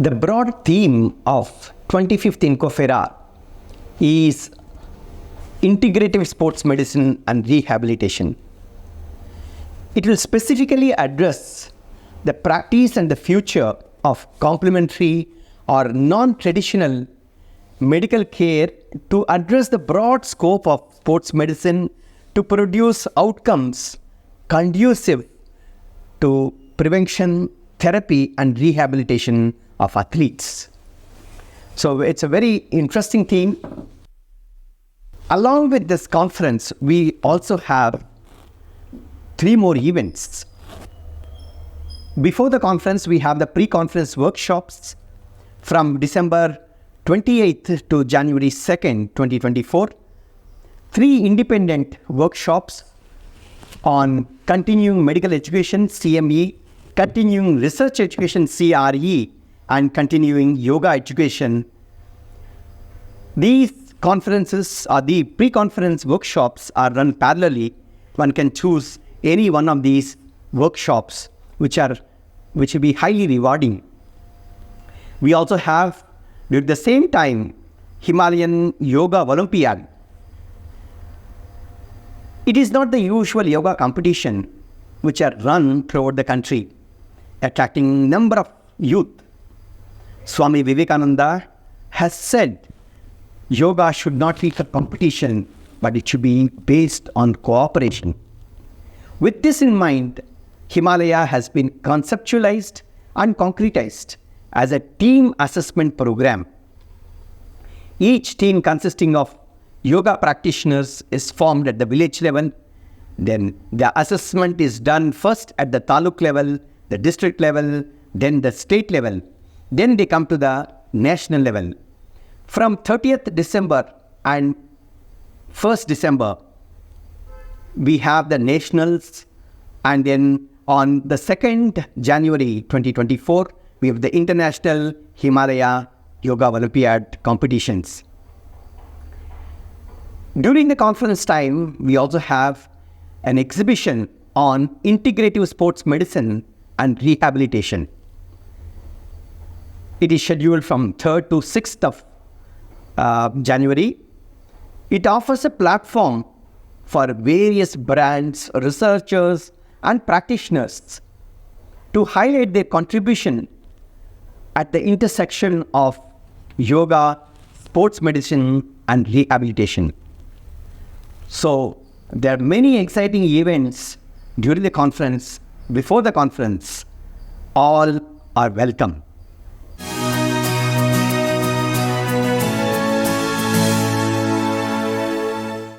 The broad theme of 25th INCOFYRA is Integrative Sports Medicine and Rehabilitation. It will specifically address the practice and the future of complementary or non-traditional medical care to address the broad scope of sports medicine to produce outcomes conducive to prevention, therapy and rehabilitation of athletes. So it's a very interesting theme. Along with this conference, we also have 3 more events. Before the conference, we have the pre-conference workshops from December 28th to January 2nd, 2024. 3 independent workshops on continuing medical education, CME, continuing research education, CRE, and continuing yoga education. These conferences or the pre-conference workshops are run parallelly. One can choose any one of these workshops which will be highly rewarding. We also have, at the same time, Himalayan Yoga Olympiad. It is not the usual yoga competition which are run throughout the country, attracting number of youth. Swami Vivekananda has said yoga should not be for competition, but it should be based on cooperation. With this in mind, Himalaya has been conceptualized and concretized as a team assessment program. Each team consisting of yoga practitioners is formed at the village level. Then the assessment is done first at the taluk level, the district level, then the state level. Then they come to the national level. From 30th December and 1st December, we have the nationals, and then on the 2nd January 2024, we have the International Himalaya Yoga Olympiad competitions. During the conference time, we also have an exhibition on integrative sports medicine and rehabilitation. It is scheduled from 3rd to 6th of January. It offers a platform for various brands, researchers and practitioners to highlight their contribution at the intersection of yoga, sports medicine and rehabilitation. So there are many exciting events during the conference, before the conference. All are welcome.